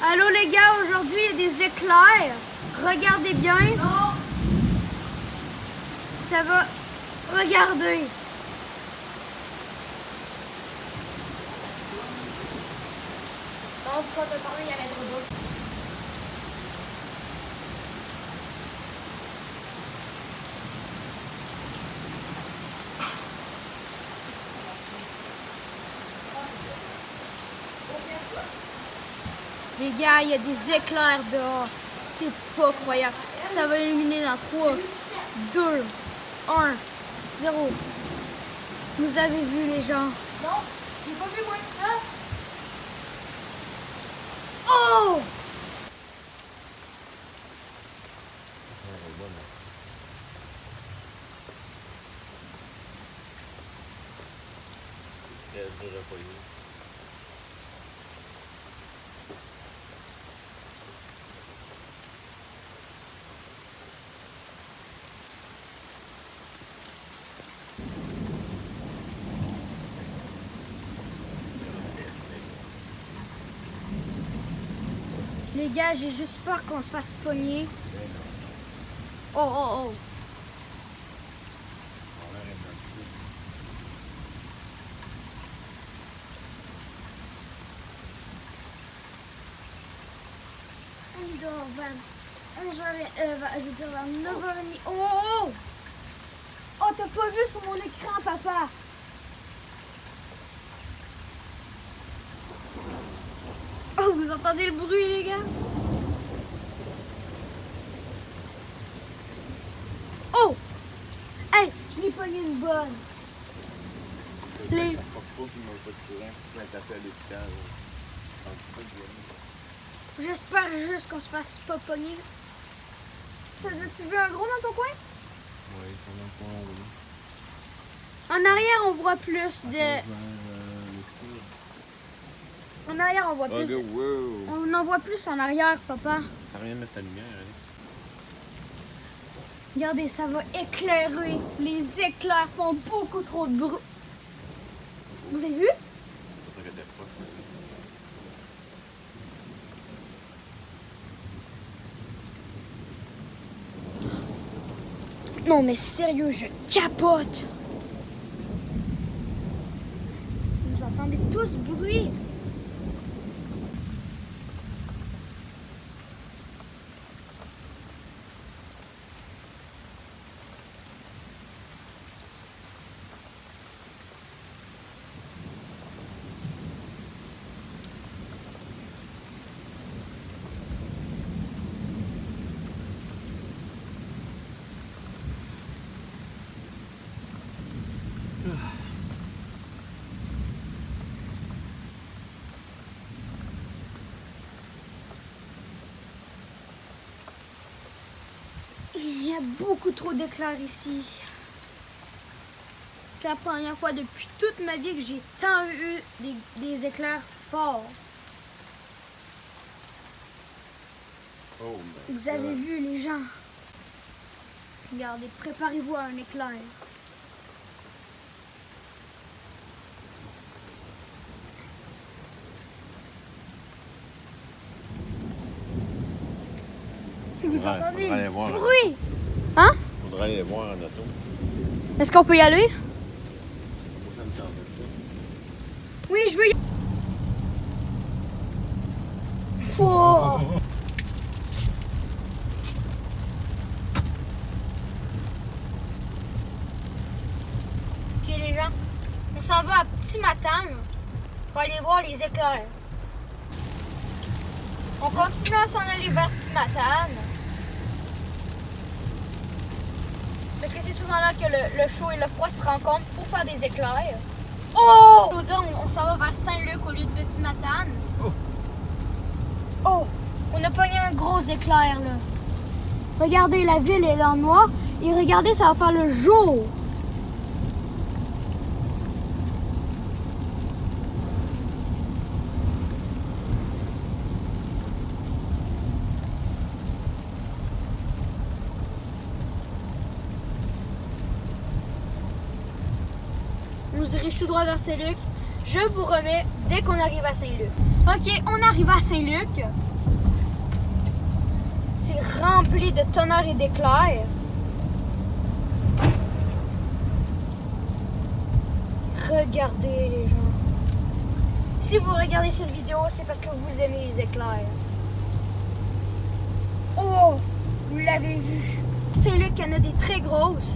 Allô les gars, aujourd'hui il y a des éclairs. Regardez bien. Non. Ça va. Regardez. Non, pourquoi te parler, il y a trop beau. Les gars, il y a des éclairs dehors. C'est pas croyable. Ça va illuminer dans 3, 2, 1, 0. Vous avez vu les gens? Non, j'ai pas vu moi. Hein? Oh! Les gars, j'ai juste peur qu'on se fasse pogner. Oh, oh, oh. On dort vers 11h, je veux dire vers 9h30. Oh, oh, oh! Oh, t'as pas vu sur mon écran, papa? Oh, vous entendez le bruit, les gars? Oh! Hey, je l'ai pogné une bonne. Les... J'espère juste qu'on se fasse pas pogner. Tu veux un gros dans ton coin? Oui, dans mon coin, oui. En arrière, on voit plus de... En arrière, on voit plus de... Wow. On en voit plus en arrière, papa. Ça rien mettre ta lumière, hein? Regardez, ça va éclairer. Les éclairs font beaucoup trop de bruit. Vous avez vu? Ça regarde pas. Non, mais sérieux, je capote. Vous entendez tous ce bruit? Il y a beaucoup trop d'éclairs ici. C'est la première fois depuis toute ma vie que j'ai tant eu des éclairs forts. Oh, Vous avez vu les gens? Regardez, préparez-vous à un éclair. Vous entendez faudrait aller le voir. bruit? Hein? Faudrait aller voir en auto. Est-ce qu'on peut y aller? Moi, ça me tente pas. Oui, je veux y aller. Wow. Ok les gens, on s'en va à Petit Matane pour aller voir les éclairs. On continue à s'en aller vers Petit Matane. Parce que c'est souvent là que le chaud et le froid se rencontrent pour faire des éclairs. Oh! Je veux dire, on s'en va vers Saint-Luc au lieu de Petit Matane. Oh! Oh! On a pogné un gros éclair là. Regardez, la ville est dans le noir. Et regardez, ça va faire le jour. Vous dirigez tout droit vers Saint-Luc. Je vous remets dès qu'on arrive à Saint-Luc. Ok, on arrive à Saint-Luc. C'est rempli de tonnerres et d'éclairs. Regardez les gens. Si vous regardez cette vidéo, c'est parce que vous aimez les éclairs. Oh, vous l'avez vu. Saint-Luc en a des très grosses.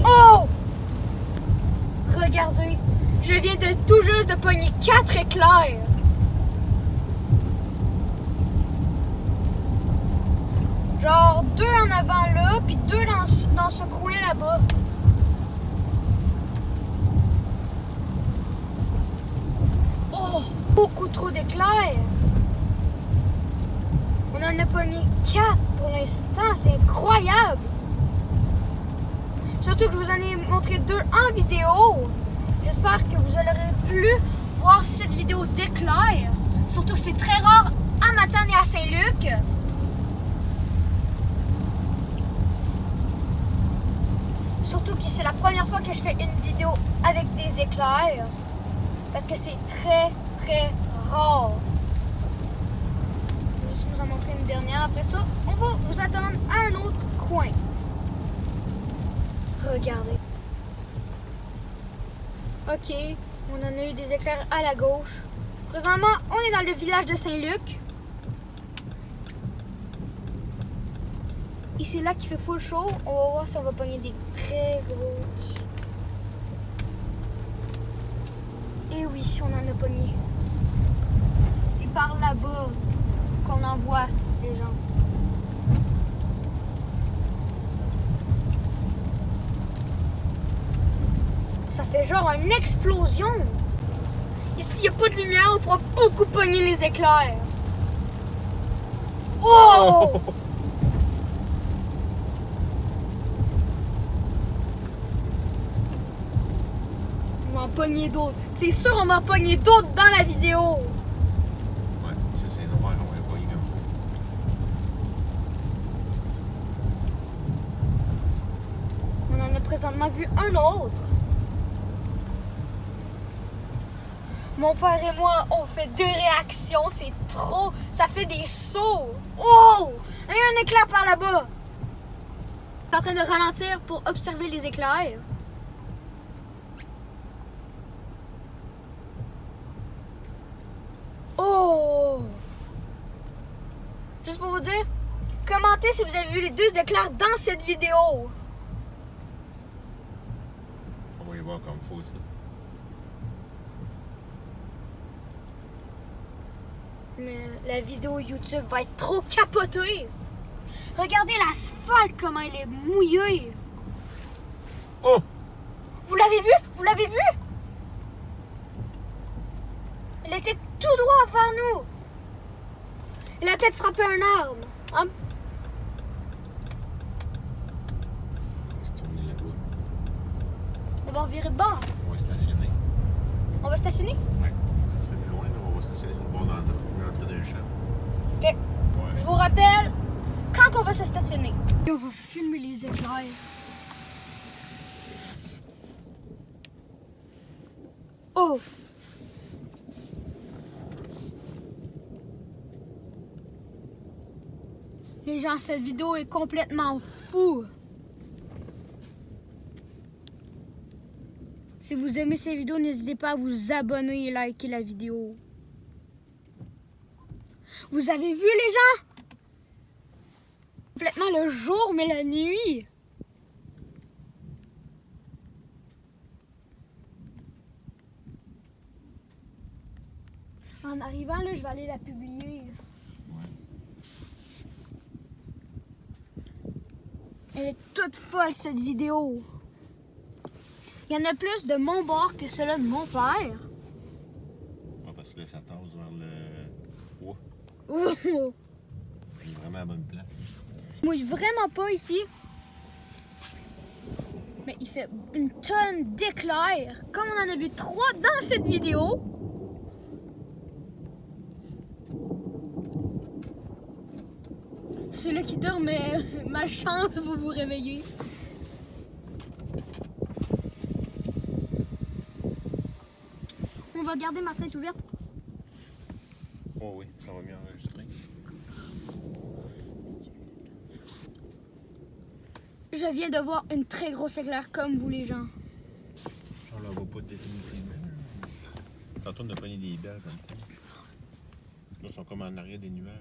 Oh! Regardez, je viens de tout juste de pogner 4 éclairs. Genre 2 en avant là, puis 2 dans ce coin là-bas. Oh! Beaucoup trop d'éclairs. On en a pogné 4 pour l'instant, c'est incroyable. Surtout que je vous en ai montré 2 en vidéo. J'espère que vous aurez pu voir cette vidéo d'éclairs. Surtout que c'est très rare à Matane et à Saint-Luc. Surtout que c'est la première fois que je fais une vidéo avec des éclairs. Parce que c'est très, très rare. Je vais juste vous en montrer une dernière. Après ça, on va vous attendre à un autre coin. Regardez. Ok, on en a eu des éclairs à la gauche. Présentement, on est dans le village de Saint-Luc. Et c'est là qu'il fait full chaud. On va voir si on va pogner des très grosses. Et oui, on en a pogné. C'est par là-bas qu'on envoie les gens. Ça fait genre une explosion. Ici, il n'y a pas de lumière, on pourra beaucoup pogner les éclairs. Oh! On va en pogner d'autres. C'est sûr, on va en pogner d'autres dans la vidéo. Ouais, ça c'est noir, on va pas y comme On en a présentement vu un autre. Mon père et moi, on fait 2 réactions, c'est trop. Ça fait des sauts. Oh! Il y a un éclair par là-bas. Je suis en train de ralentir pour observer les éclairs. Oh! Juste pour vous dire, commentez si vous avez vu les 2 éclairs dans cette vidéo. On va y voir comme faut ça. Mais la vidéo YouTube va être trop capotée. Regardez l'asphalte, comment il est mouillé. Oh! Vous l'avez vu? Vous l'avez vu? Elle était tout droit vers nous. Elle a peut-être frappé un arbre. Hein? On va se tourner là-bas. On va revirer de bord. On va stationner. On va stationner? Ouais. Un petit peu plus loin, là, on va stationner sur le bord dans l'entrée d'un champ. Ok. Ouais. Je vous rappelle quand on va se stationner. Et on va filmer les éclairs. Oh! Les gens, cette vidéo est complètement fou. Si vous aimez cette vidéo, n'hésitez pas à vous abonner et liker la vidéo. Vous avez vu les gens? Complètement le jour, mais la nuit. En arrivant, là, je vais aller la publier. Elle est toute folle, cette vidéo. Il y en a plus de mon bord que cela de mon père. Ouais, parce que là, ça tasse vers le bois. Oh. C'est vraiment à la bonne place. Il mouille vraiment pas ici. Mais il fait une tonne d'éclairs. Comme on en a vu 3 dans cette vidéo. Celui-là qui dort, mais ma chance, vous vous réveillez. Regardez, ma fenêtre ouverte. Oh oui, ça va mieux enregistrer. Je viens de voir une très grosse éclair comme vous les gens. On la voit pas définitivement. Tantôt, on a pris des belles comme ça. Là, ils sont comme en arrière des nuages.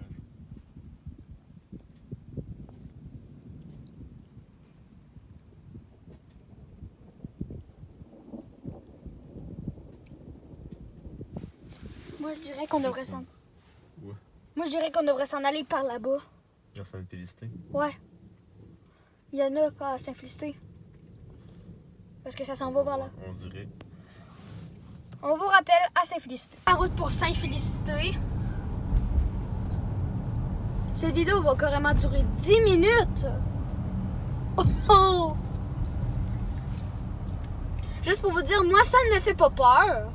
Moi, je dirais qu'on devrait s'en... Ouais. Moi, je dirais qu'on devrait s'en aller par là-bas. Genre Sainte-Félicité. Ouais. Il y en a pas à Saint-Félicité. Parce que ça s'en va par là. On dirait. On vous rappelle à Saint-Félicité. La route pour Saint-Félicité. Cette vidéo va carrément durer 10 minutes. Oh, oh. Juste pour vous dire, moi, ça ne me fait pas peur.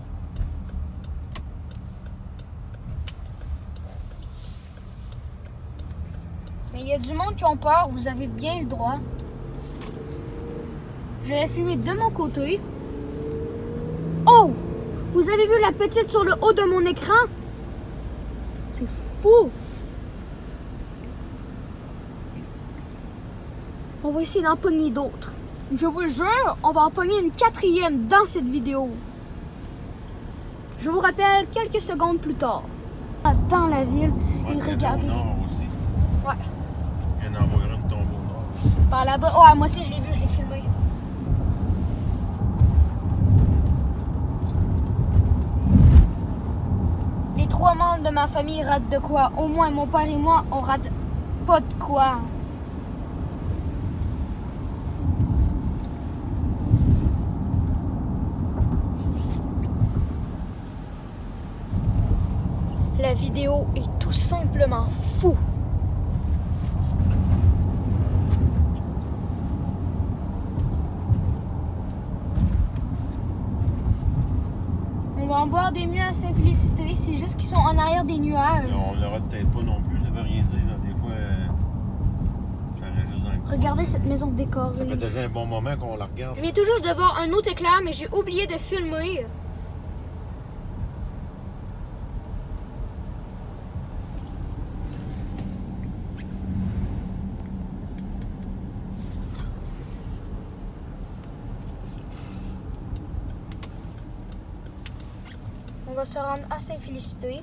Mais il y a du monde qui ont peur, vous avez bien le droit. Je vais filmer de mon côté. Oh! Vous avez vu la petite sur le haut de mon écran? C'est fou! On va essayer d'en pogner d'autres. Je vous le jure, on va en pogner une 4e dans cette vidéo. Je vous rappelle quelques secondes plus tard. Dans la ville, Ouais, et regardez. Au nord aussi. Ouais. Il y en a envoyé une tombe au nord. Par là-bas. Ouais, moi aussi je l'ai vu, je l'ai filmé. Les 3 membres de ma famille ratent de quoi? Au moins mon père et moi, on rate pas de quoi. La vidéo est tout simplement fou. On va en boire des mieux à Saint-Félicité, c'est juste qu'ils sont en arrière des nuages. On l'aura peut-être pas non plus, ça veut rien dire. Là. Des fois, ça reste juste dans le coin. Regardez cette maison Ça fait décorée. déjà un bon moment qu'on la regarde. Je viens tout juste de voir un autre éclair, mais j'ai oublié de filmer. On va se rendre à Saint-Félicité.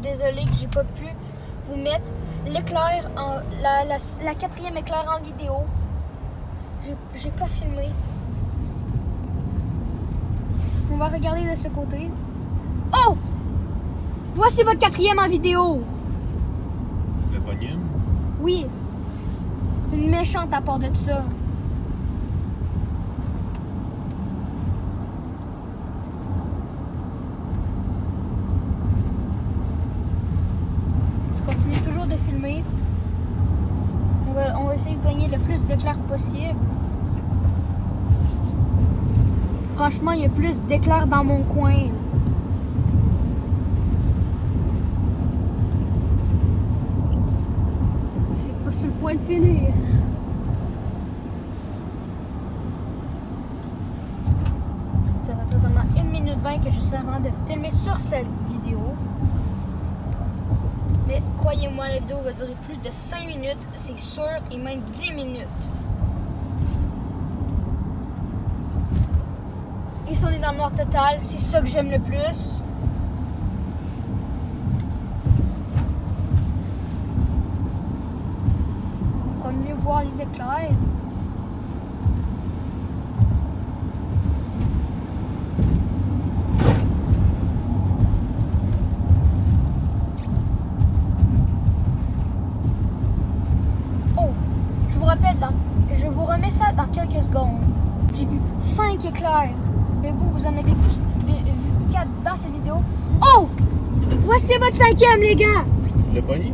Désolée que j'ai pas pu vous mettre l'éclair, la 4e éclair en vidéo. J'ai pas filmé. On va regarder de ce côté. Oh! Voici votre 4e en vidéo. Le pognon. Oui. Une méchante à part de ça. Je continue toujours de filmer. On va essayer de pogner le plus d'éclairs possible. Franchement, il y a plus d'éclairs dans mon coin. C'est pas sur le point de finir. Ça fait présentement 1 minute 20 que je suis en train de filmer sur cette vidéo. Mais croyez-moi, la vidéo va durer plus de 5 minutes, c'est sûr, et même 10 minutes. Et si on est dans le noir total, c'est ça que j'aime le plus. Pour mieux voir les éclairs. Oh, je vous rappelle, je vous remets ça dans quelques secondes. J'ai vu 5 éclairs. Mais vous en avez vu 4 dans cette vidéo. Oh! Voici votre 5e, les gars! Le pognon?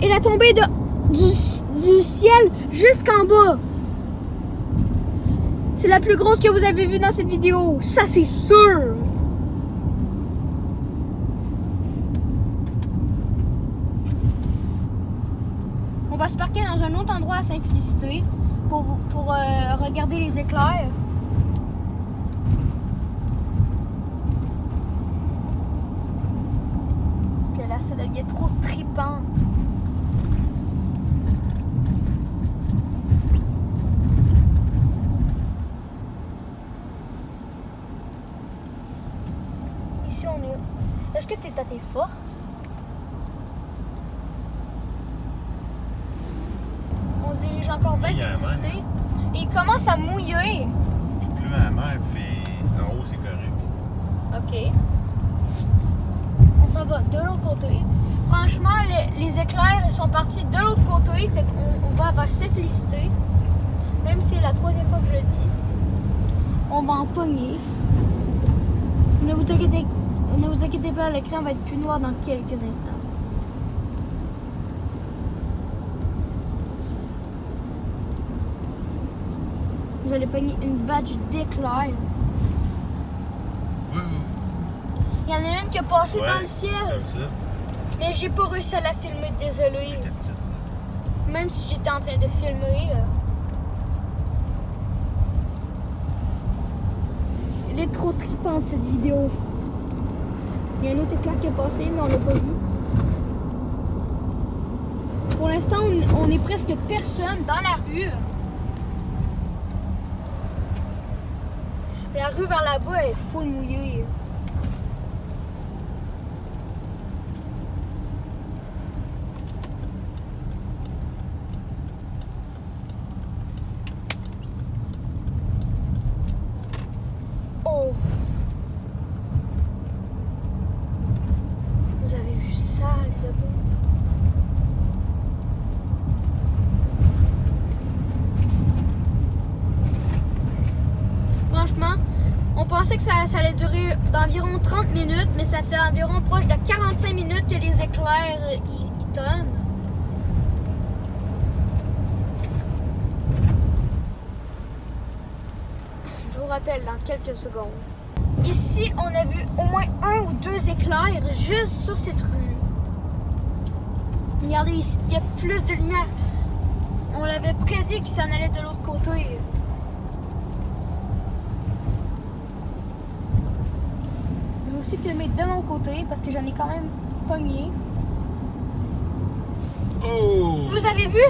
Il a tombé du ciel jusqu'en bas. C'est la plus grosse que vous avez vue dans cette vidéo. Ça, c'est sûr! On va se parquer dans un autre endroit à Saint-Félicité pour regarder les éclairs. ça devient trop trippant. Ici, on est... Est-ce que t'es à tes fortes? On se dirige encore vers cette piste. Et il commence à mouiller. Il pleut à la mer, puis en haut, c'est correct. OK. On s'en va de l'autre côté. Franchement, les éclairs ils sont partis de l'autre côté. Fait qu'on va vers Simplicité. Même si c'est la troisième fois que je le dis. On va en pogner. Ne vous inquiétez pas, l'écran va être plus noir dans quelques instants. Vous allez pogner une badge d'éclairs. Oui. Il y en a une qui a passé dans le ciel. Comme ça. Mais j'ai pas réussi à la filmer, désolé. Avec la petite. Même si j'étais en train de filmer. Elle est trop trippante cette vidéo. Il y a un autre éclair qui est passé, mais on l'a pas vu. Pour l'instant, on est presque personne dans la rue. La rue vers là-bas est full mouillée. Oh! Vous avez vu ça, les abonnés? Franchement, on pensait que ça allait durer d'environ 30 minutes, mais ça fait environ proche de 45 minutes que les éclairs y tonnent. Je vous rappelle dans quelques secondes. Ici, on a vu au moins 1 ou 2 éclairs juste sur cette rue. Regardez ici, il y a plus de lumière. On l'avait prédit qu'il s'en allait de l'autre côté. Je vais aussi filmer de mon côté parce que j'en ai quand même pogné. Oh! Vous avez vu?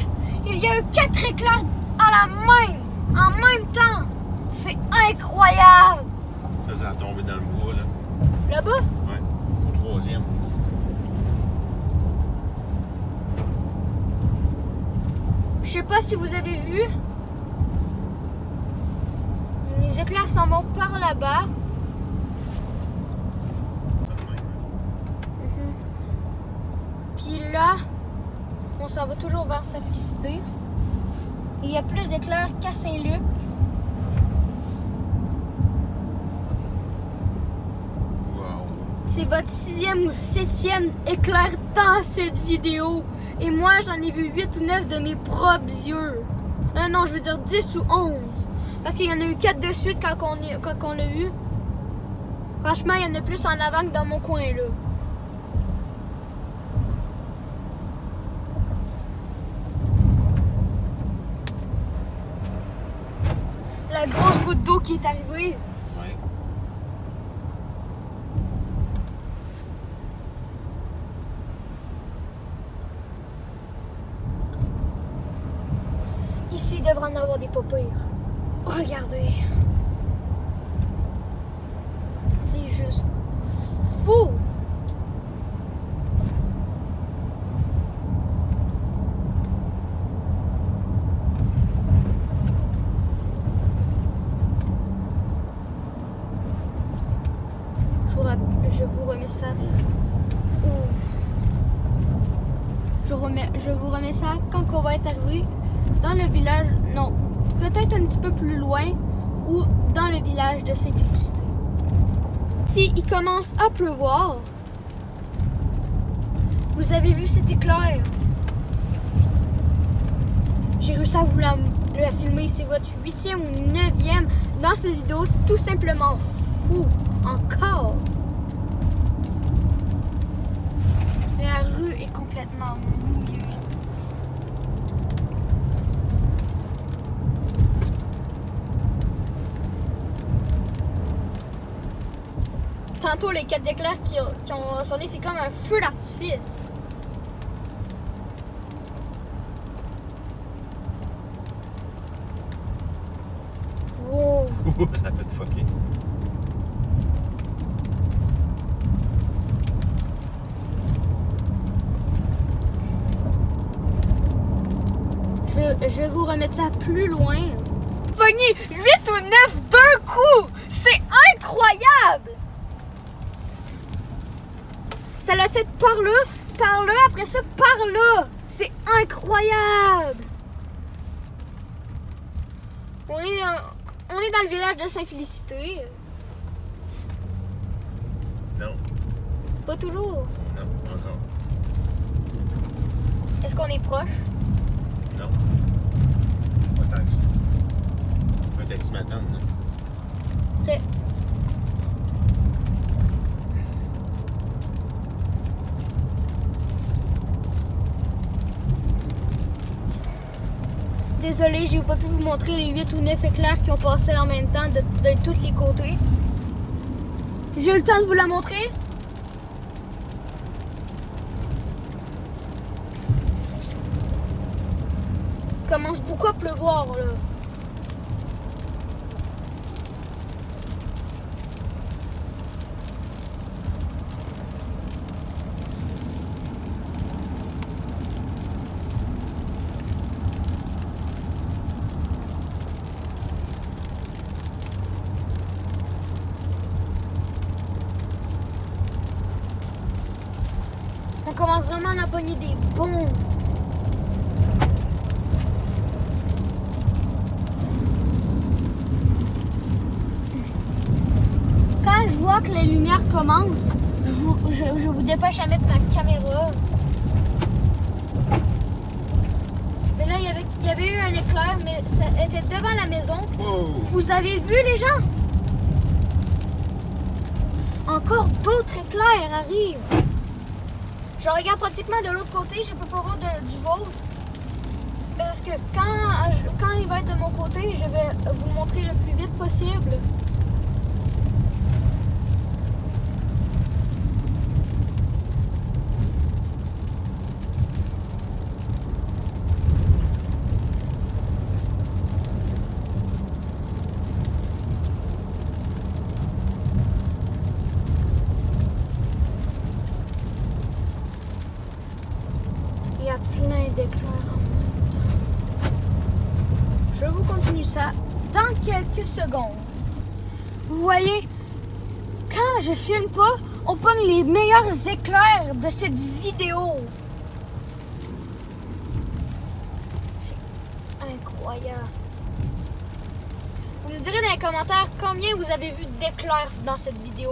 Il y a eu 4 éclairs en même temps. C'est incroyable. Ça a tombé dans le bois, là. Là-bas? Ouais, au troisième. Je sais pas si vous avez vu. Les éclairs s'en vont par là-bas. Puis là, on s'en va toujours vers Simplicité. Et il y a plus d'éclairs qu'à Saint-Luc. Wow. C'est votre 6e ou 7e éclair dans cette vidéo. Et moi, j'en ai vu 8 ou 9 de mes propres yeux. Non, je veux dire 10 ou 11. Parce qu'il y en a eu 4 de suite quand on l'a eu. Franchement, il y en a plus en avant que dans mon coin, là. La grosse goutte d'eau qui est arrivée. Ouais. Ici, il devrait en avoir des pas pires. Regardez. C'est juste fou. Je vous remets ça. Je vous remets ça quand on va être arrivé dans le village. Non, peut-être un petit peu plus loin ou dans le village de Simplicité. Si il commence à pleuvoir, vous avez vu cet éclair. J'ai réussi à vous la filmer. C'est votre 8e ou 9e dans cette vidéo. C'est tout simplement fou. Encore. La rue est complètement mouillée. tantôt, les 4 éclairs qui ont sonné, c'est comme un feu d'artifice. Wow. Ça a fait fucker. Je vais vous remettre ça plus loin. Pogné 8 ou 9 d'un coup! C'est incroyable! Ça l'a fait par là, après ça, par là. C'est incroyable! On est dans le village de Sainte-Félicité. Non, Pas toujours. non, pas encore. Est-ce qu'on est proche? Non. Pas tant que ça. Peut-être ce matin, là. Ok. Désolée, j'ai pas pu vous montrer les 8 ou 9 éclairs qui ont passé en même temps de tous les côtés. J'ai eu le temps de vous la montrer. Il commence beaucoup à pleuvoir là. On commence vraiment à en pogner des bons. Quand je vois que les lumières commencent, je vous dépêche à mettre ma caméra. Mais là, il y avait eu un éclair, mais ça était devant la maison. Wow! Vous avez vu les gens? Encore d'autres éclairs arrivent. Je regarde pratiquement de l'autre côté, je peux pas voir du vôtre. Parce que quand il va être de mon côté, je vais vous le montrer le plus vite possible. Il y a plein d'éclairs en même temps. Je vous continue ça dans quelques secondes. Vous voyez, quand je filme pas, on pogne les meilleurs éclairs de cette vidéo. C'est incroyable. Vous me direz dans les commentaires combien vous avez vu d'éclairs dans cette vidéo.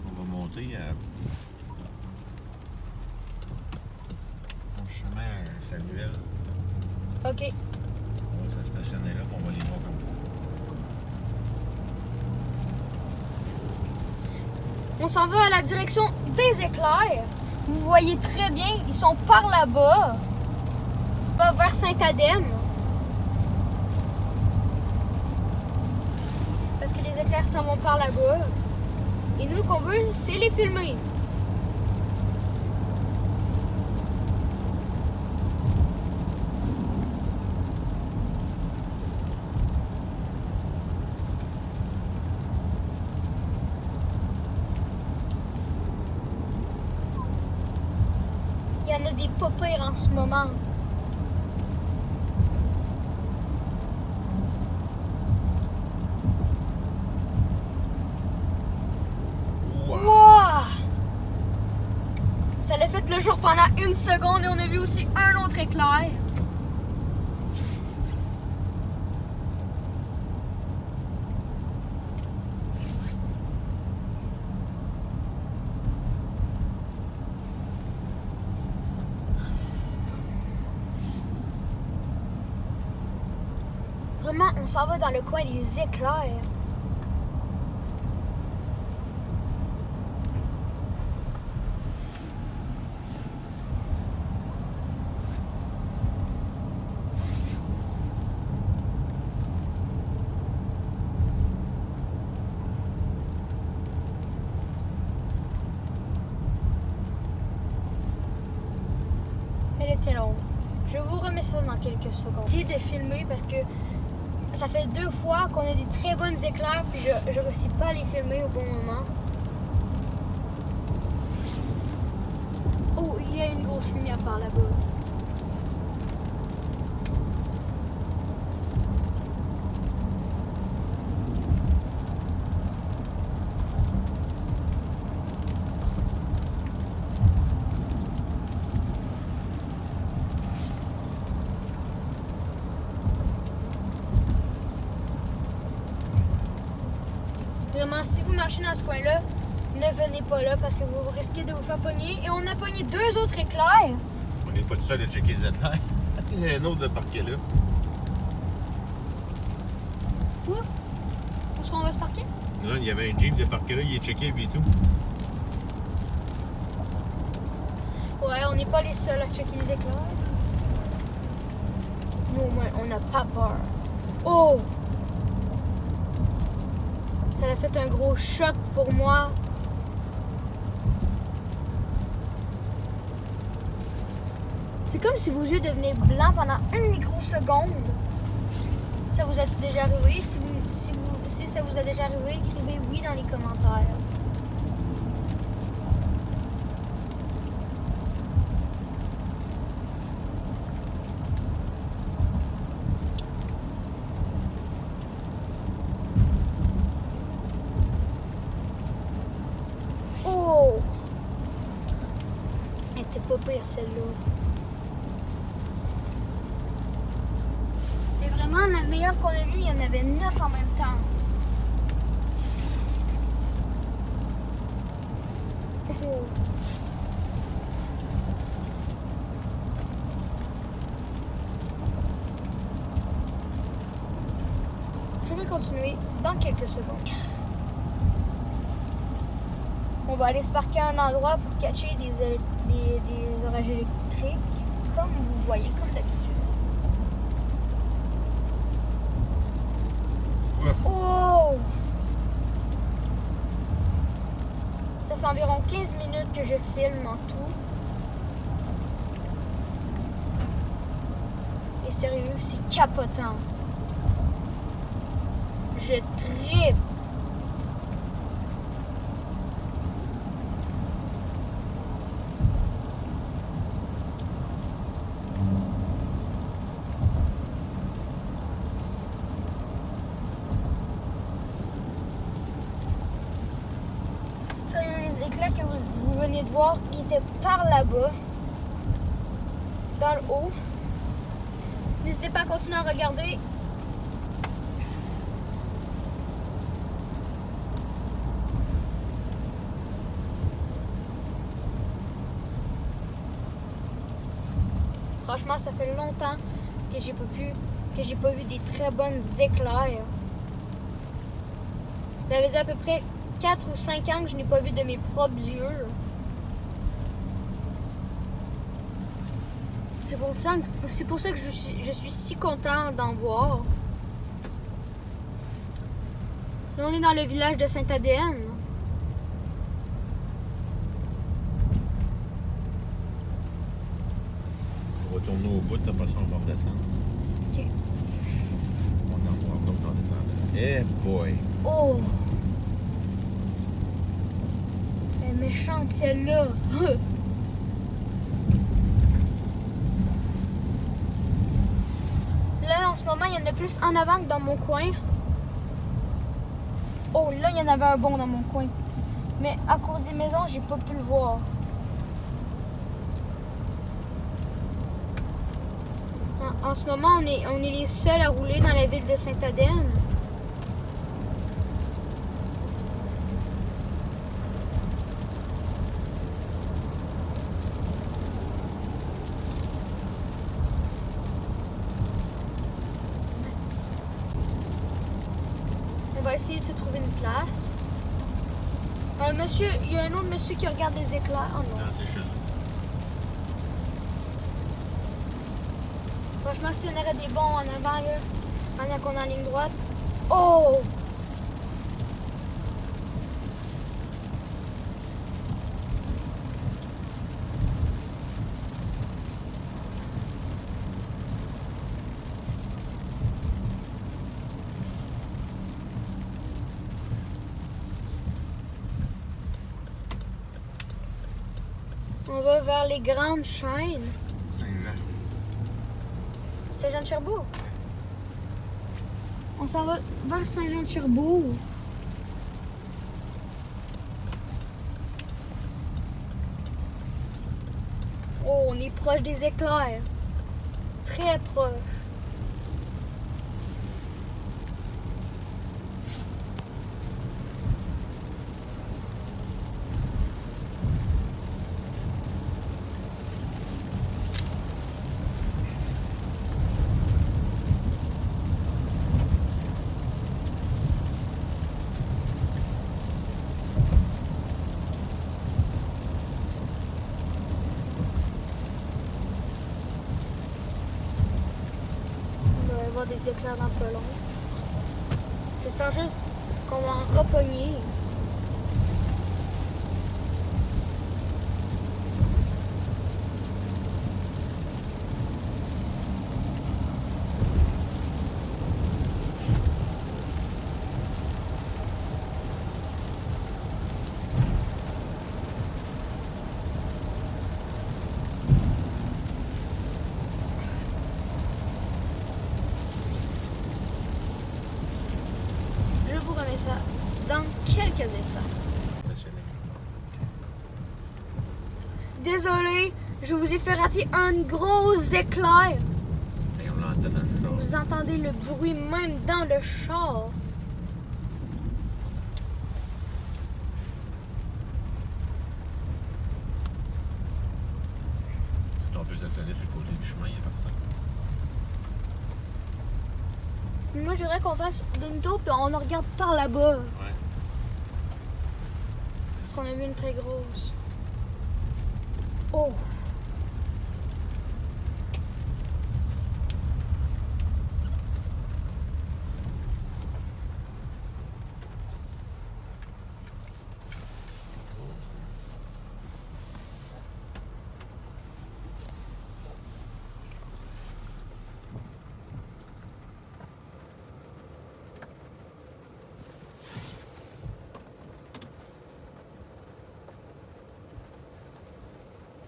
On va monter à... Mon chemin à Samuel. OK. On va se stationner là, puis on va les voir comme ça. On s'en va à la direction des éclairs. Vous voyez très bien, ils sont par là-bas. Pas vers Saint-Adème. Parce que les éclairs s'en vont par là-bas. Et nous, ce qu'on veut, c'est les filmer. Il y en a des pas pires en ce moment. Wow! Wow! Ça l'a fait le jour pendant 1 seconde et on a vu aussi un autre éclair. Vraiment, on s'en va dans le coin des éclairs. été long. Je vous remets ça dans quelques secondes. J'ai essayé de filmer parce que ça fait 2 fois qu'on a des très bonnes éclairs puis je réussis pas à les filmer au bon moment. Oh, il y a une grosse lumière par là-bas. Vraiment, si vous marchez dans ce coin-là, ne venez pas là parce que vous risquez de vous faire pogner. Et on a pogné 2 autres éclairs. On n'est pas tout seul à checker les éclairs. Il y a un autre de parquet là. Où? Où est-ce qu'on va se parquer? Là, il y avait un Jeep de parquet là, il est checké lui et tout. Ouais, on n'est pas les seuls à checker les éclairs. Nous, au moins, on n'a pas peur. Oh! Ça a fait un gros choc pour moi. C'est comme si vos yeux devenaient blancs pendant une microseconde. Ça vous a-t-il déjà arrivé? Si ça vous a déjà arrivé, écrivez oui dans les commentaires. Oh! Elle était pas pire celle-là. Mais vraiment, la meilleure qu'on a vue, il y en avait 9 en même temps. Oh. Je vais continuer dans quelques secondes. On va aller se parquer à un endroit pour catcher des orages électriques, comme vous voyez, comme d'habitude. Ouais. Oh! Ça fait environ 15 minutes que je filme en tout. Et sérieux, c'est capotant. Je trippe. Sérieux, les éclats que vous venez de voir, ils étaient par là-bas, dans le haut. N'hésitez pas à continuer à regarder. Franchement, ça fait longtemps que j'ai pas vu des très bonnes éclairs. Ça faisait à peu près 4 ou 5 ans que je n'ai pas vu de mes propres yeux. C'est pour ça que je suis si content d'en voir. Là, on est dans le village de Sainte-Adéenne. On va tourner au bout, après ça, on va redescendre. Ok. On en voit d'autres en descendant. Eh boy! Oh! Elle est méchante, celle-là. Là, en ce moment, il y en a plus en avant que dans mon coin. Oh, là, il y en avait un bon dans mon coin. Mais à cause des maisons, j'ai pas pu le voir. En ce moment, on est les seuls à rouler dans la ville de Sainte-Adène. On va essayer de se trouver une place. Monsieur, il y a un autre monsieur qui regarde les éclairs. Oh non. Non, c'est chez eux. Franchement, s'il y en aurait des bons en avant, là, pendant qu'on est en ligne droite. Oh! va vers les grandes chaînes. Saint-Jean. Saint-Jean-de-Cherbourg. On s'en va vers Saint-Jean-de-Cherbourg. Oh, on est proche des éclairs. Très proche. On va avoir des éclairs dans pas long. J'espère juste qu'on va en repogner. Je vous remets ça dans quelques instants. Désolé, je vous ai fait rater un gros éclair. Et on l'entend dans le char. Vous entendez le bruit même dans le char. Si on peut s'asseoir sur le côté du chemin, il y a personne. Moi, je dirais qu'on fasse demi-tour puis on en regarde par là-bas. Ouais. Parce qu'on a vu une très grosse. Oh!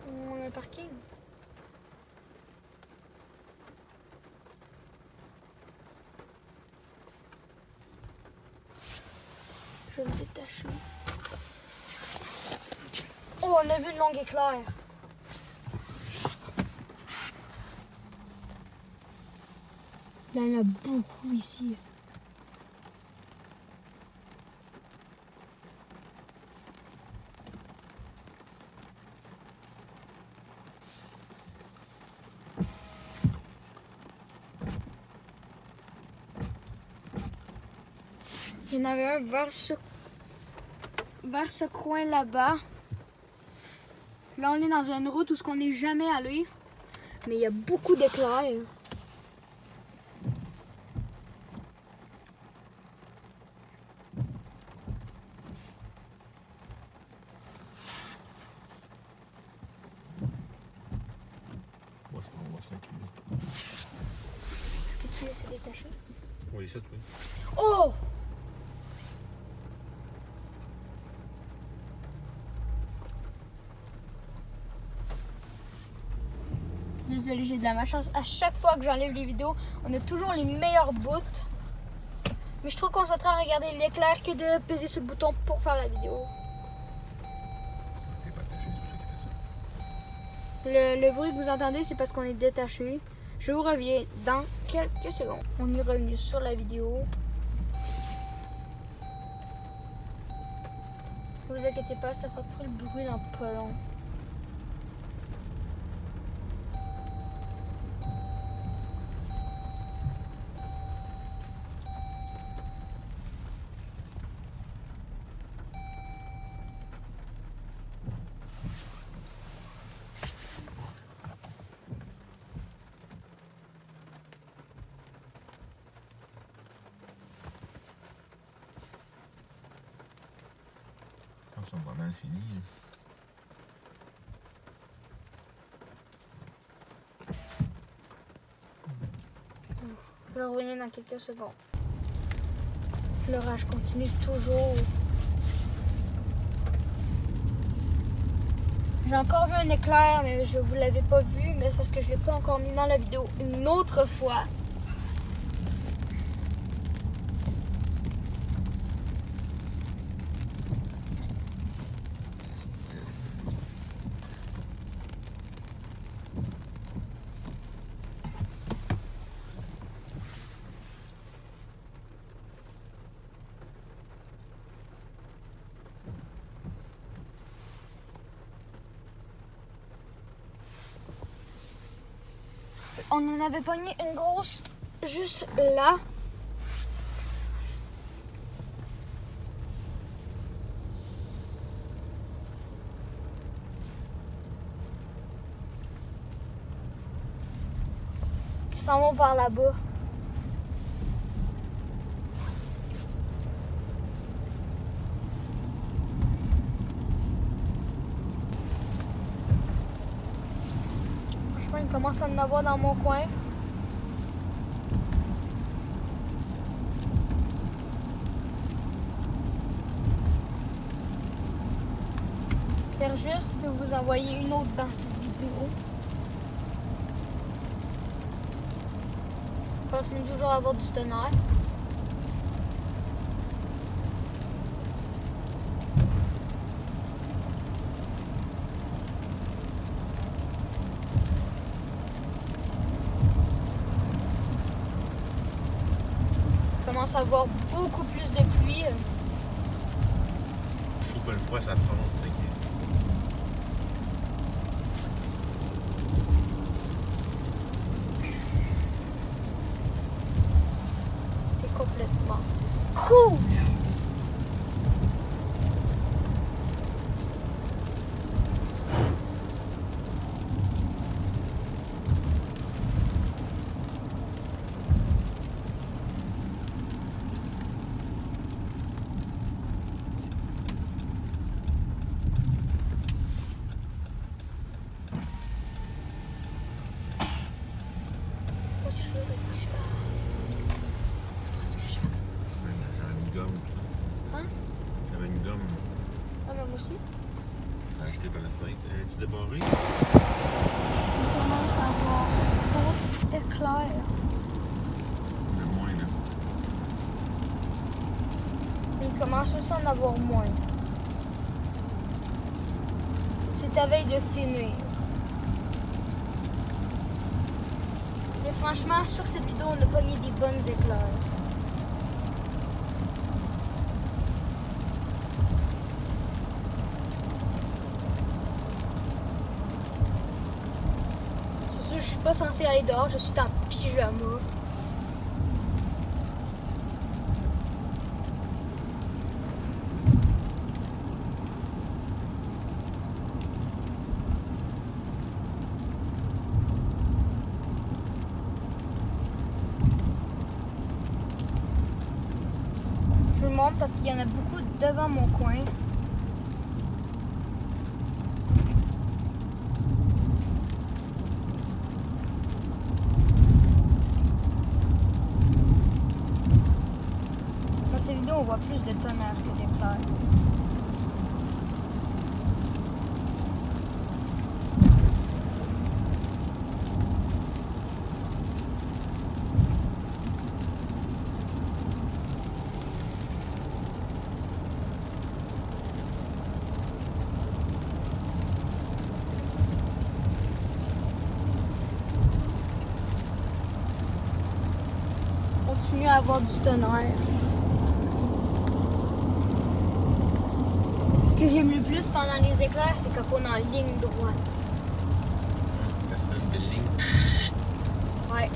On a un parking. Je vais me détacher. Oh, on a vu une longue éclair. Il y en a beaucoup ici. Il y en avait un vers ce coin là-bas. Là, on est dans une route où on n'est jamais allé. Mais il y a beaucoup d'éclairs. On va se reculer. Peux-tu laisser détacher? Oui, ça, oui. Oh! Désolée, j'ai de la malchance. À chaque fois que j'enlève les vidéos, on a toujours les meilleurs bouts. Mais je suis trop concentrée à regarder l'éclair que de peser sur le bouton pour faire la vidéo. T'es pas attaché, c'est pour ça qu'il fait ça. Le bruit que vous entendez, c'est parce qu'on est détaché. Je vous reviens dans quelques secondes. On est revenu sur la vidéo. Ne vous inquiétez pas, ça fera pas le bruit dans pas long. Je pense qu'on va mal fini. Je vais revenir dans quelques secondes. L'orage continue toujours. J'ai encore vu un éclair, mais je vous l'avais pas vu, mais c'est parce que je l'ai pas encore mis dans la vidéo une autre fois. On en avait pogné une grosse juste là. Ils s'en vont par là-bas. Il commence à en avoir dans mon coin. Faire juste vous envoyer une autre dans cette vidéo. On continue toujours à avoir du tonnerre. Commence à avoir beaucoup plus de pluie. Je trouve que le froid, ça fond. C'est complètement cool. Aussi. Acheté par la fenêtre. Es-tu débarré? Il commence à avoir beaucoup d'éclairs. Le moins, là. Il commence aussi à en avoir moins. C'est à veille de finir. Mais franchement, sur cette vidéo, on a pogné des bonnes éclairs. Je suis pas censée aller dehors, je suis en pyjama. Je monte parce qu'il y en a beaucoup devant mon coin. Dans ces vidéos, on voit plus de tonnerre que d'éclairs. Continue à avoir du tonnerre. Ce que j'aime le plus pendant les éclairs, c'est quand on est en ligne droite. C'est une belle ligne. Ouais.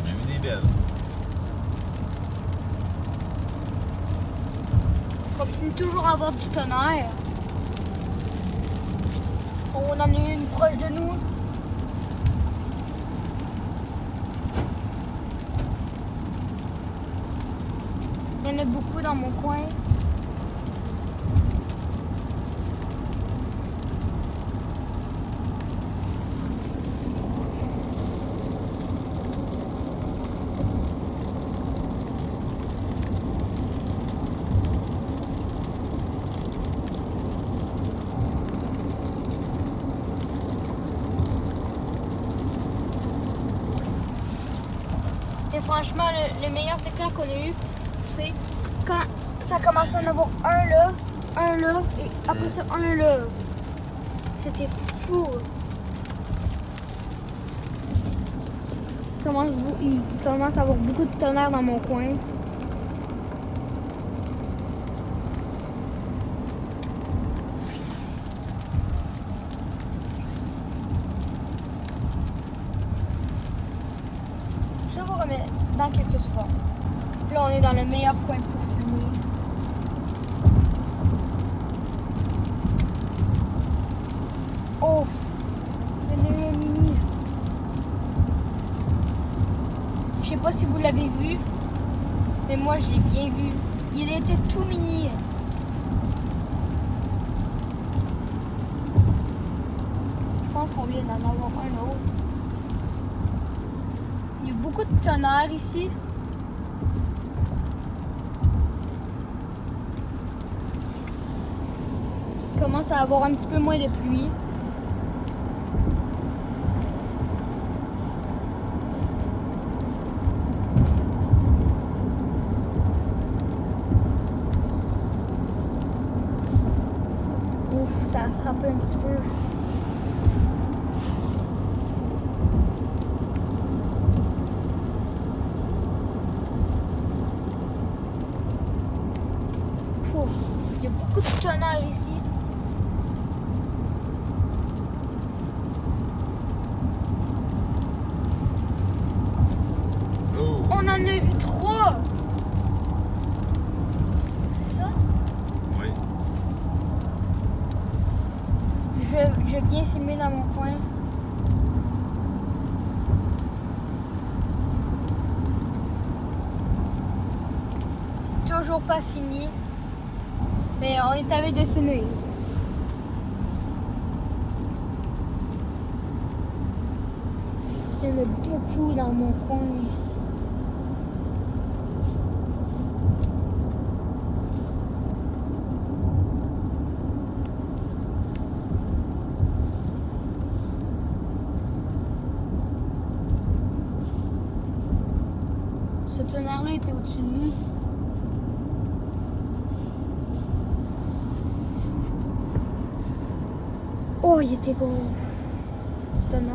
On a vu des belles. On continue toujours à avoir du tonnerre. On en a eu une proche de nous. Il y en a beaucoup dans mon coin. franchement, le meilleur éclair qu'on a eu, c'est quand ça commençait à en avoir un là, et après ça, un là. C'était fou. Il commence à avoir beaucoup de tonnerre dans mon coin. Je vous remets dans quelques secondes. Là, on est dans le meilleur coin pour filmer. Oh! Il y en a eu un mini. Je sais pas si vous l'avez vu, mais moi je l'ai bien vu. Il était tout mini. Je pense qu'on vient d'en avoir un autre. Il y a beaucoup de tonnerre ici. Il commence à avoir un petit peu moins de pluie. Ouf, ça a frappé un petit peu. Ouf, il y a beaucoup de tonnerre ici. Oh! On en a vu 3! C'est ça? Oui. Je vais bien filmer dans mon coin. C'est toujours pas fini. Mais on est à veille de finir. Il y en a beaucoup dans mon coin. Ce tonnerre-là était au-dessus de nous. Oh, il était gros. Ce tonnerre.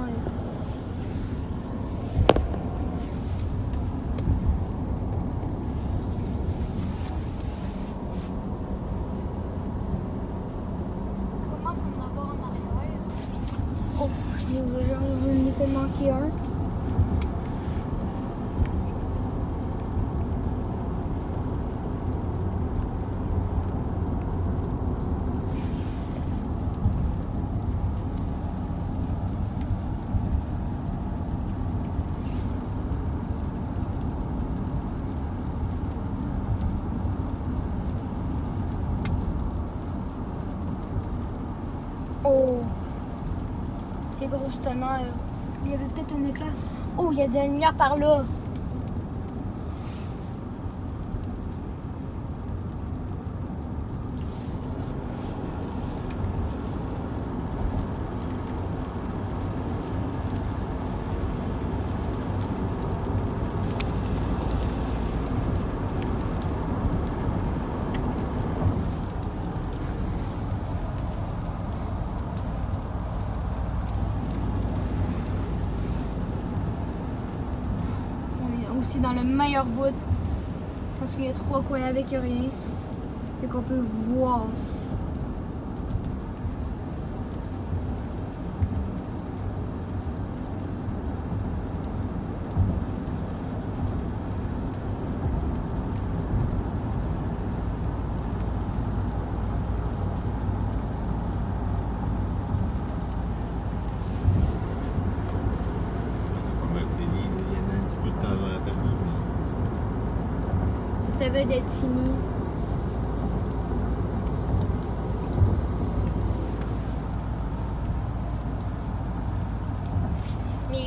Comment ça en avoir en arrière? Oh, je n'ai fait manquer un. Oh, c'est gros ce tonnerre. Il y avait peut-être un éclair. Oh, il y a de la lumière par là. Aussi dans le meilleur bout parce qu'il y a 3 coins avec rien et qu'on peut voir. C'est pas mal fini. Il y en a un petit peu de temps en temps. Ça veut d'être fini. Mais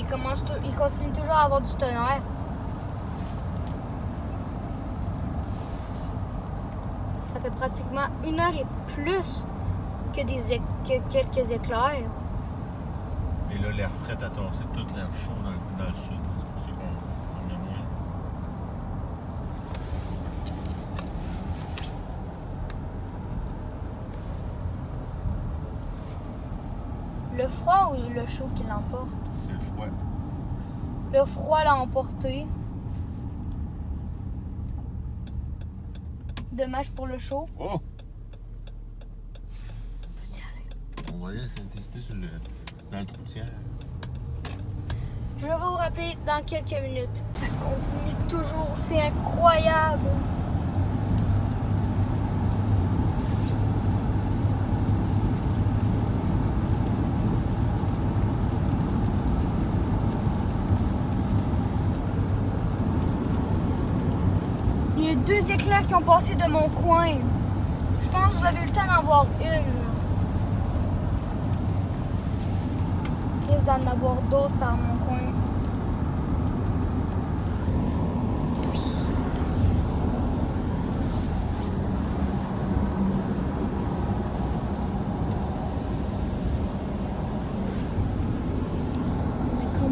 il continue toujours à avoir du tonnerre. Ça fait pratiquement 1 heure et plus que quelques éclairs. Et là, l'air frais a tassé tout l'air chaud dans le sud. C'est pour ça qu'on a moins. Le froid ou le chaud qui l'emporte? C'est le froid. Le froid l'a emporté. Dommage pour le chaud. Oh! Faut-y aller. On voyait la simplicité dans le trou de ciel. Je vais vous rappeler dans quelques minutes. Ça continue toujours, c'est incroyable. Il y a 2 éclairs qui ont passé de mon coin. Je pense que vous avez eu le temps d'en voir une. Il risque d'en avoir d'autres par mon coin.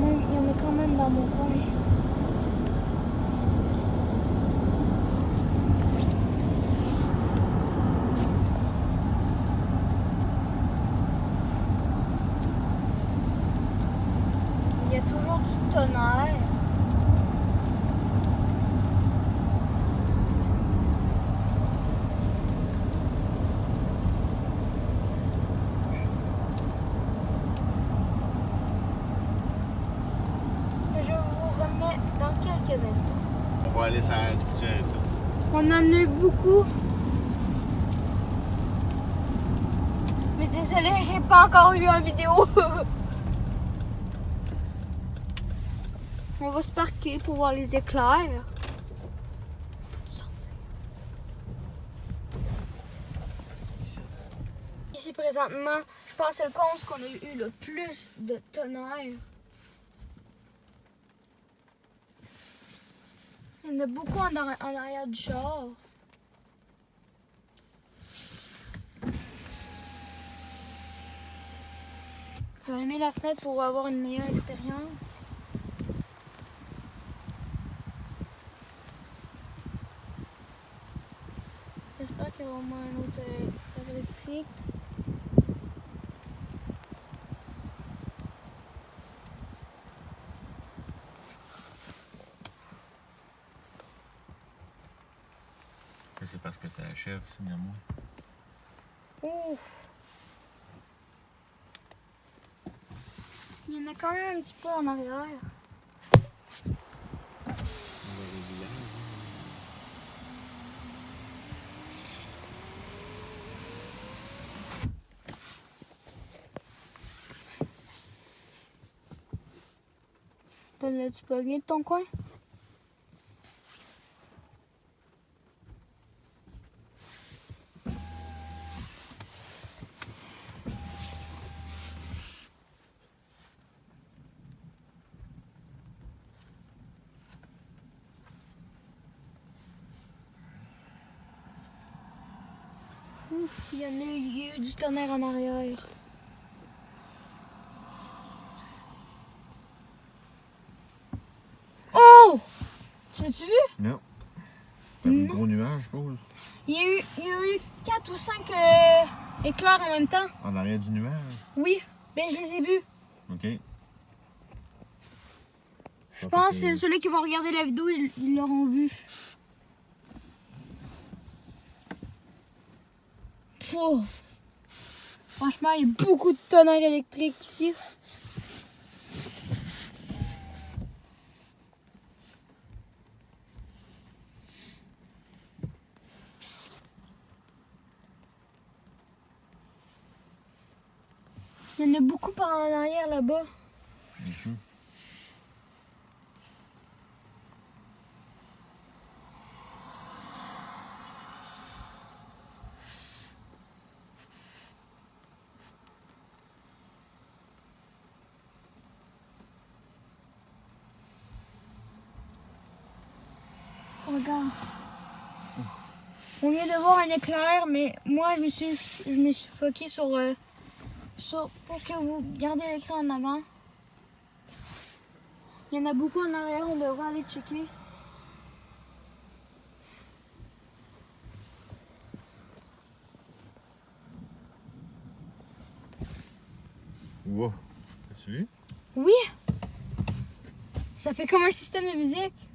Il y en a quand même dans mon coin. Il y a toujours du tonnerre. Je vous remets dans quelques instants. On va aller sur la routière, ça. On en a eu beaucoup. Mais désolé, j'ai pas encore eu une vidéo. On va se parquer pour voir les éclairs. Faut sortir. Ici présentement, je pense que c'est le compte qu'on a eu le plus de tonnerre. Il y en a beaucoup en arrière du char. Je vais allumer la fenêtre pour avoir une meilleure expérience. J'espère qu'il y aura au moins un autre éclair électrique. C'est parce que ça achève, finalement. Ouf! Il y en a quand même un petit peu en arrière. T'en as-tu pogné de ton coin? Ouf, il y a eu du tonnerre en arrière. Oh! Tu l'as-tu vu? Non. T'as un Non. gros nuage, je suppose. Il y a eu 4 ou 5 éclairs en même temps. En arrière du nuage. Oui, ben je les ai vus. OK. Je pense que c'est ceux qui vont regarder la vidéo, ils l'auront vu. Oh. Franchement, il y a beaucoup de tonnerre électrique ici. Il y en a beaucoup par en arrière là-bas. Mhm. Regarde. On vient de voir un éclair, mais moi je me suis foqué sur pour que vous gardez l'écran en avant. Il y en a beaucoup en arrière, on devrait aller checker. Wow. As-tu vu? Oui! Ça fait comme un système de musique.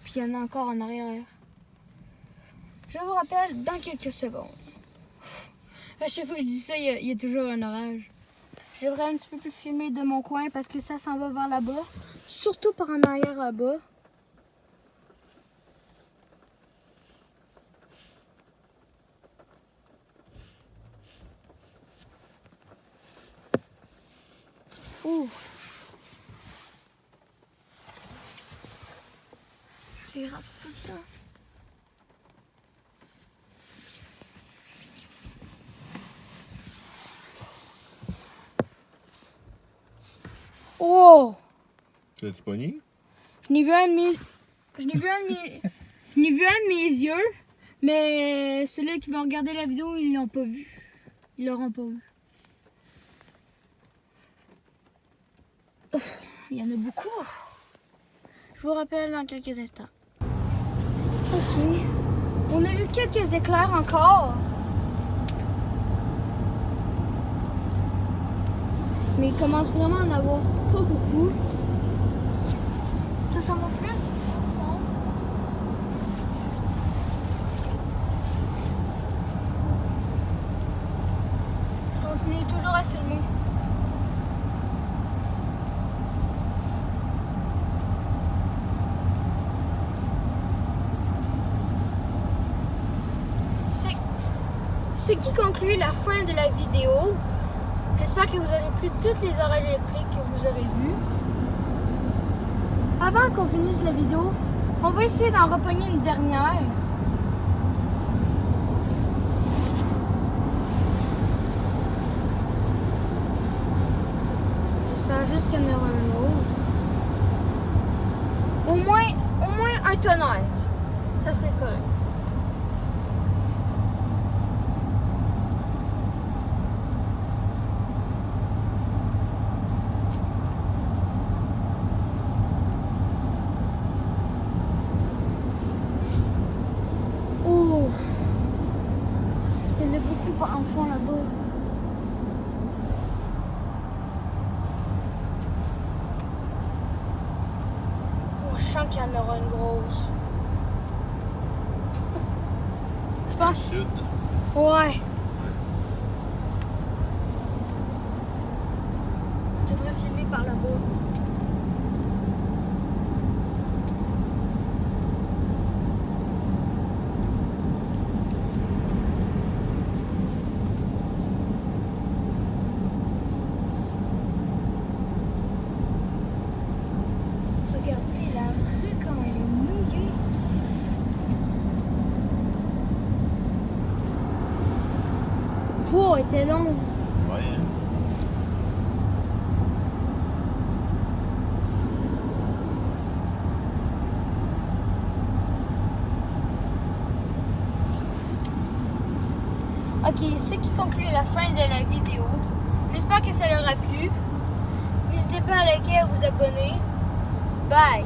Puis il y en a encore en arrière. Je vous rappelle dans quelques secondes. À chaque fois que je dis ça, il y a toujours un orage. Je devrais un petit peu plus filmer de mon coin parce que ça s'en va vers là-bas. Surtout par en arrière là-bas. Ouh. Je les rate tout le temps. Oh! Tu l'as-tu pogné? Je n'ai vu un de mes... Je n'ai vu un de mes yeux, mais ceux-là qui vont regarder la vidéo, ils l'ont pas vu. Ils l'auront pas vu. Oh, il y en a beaucoup. Je vous rappelle dans quelques instants. Ok. On a vu quelques éclairs encore. Mais il commence vraiment à en avoir pas beaucoup. Ça s'en va plus au fond. Je continue toujours à filmer. Ce qui conclut la fin de la vidéo. J'espère que vous avez plu toutes les orages électriques que vous avez vues. Avant qu'on finisse la vidéo, on va essayer d'en repogner une dernière. J'espère juste qu'il y en aura un autre. Au moins un tonnerre. Ça serait correct. Il y en a beaucoup par enfant là-bas. Oh, je sens qu'il y en aura une grosse. Je pense. Sud. Ouais. Je devrais filmer par là-bas. Regardez la rue, comme elle est mouillée. Oh, elle était longue. Ouais, hein? Ok, ce qui conclut la fin de la vidéo. J'espère que ça leur a plu. N'hésitez pas à liker et à vous abonner. Bye!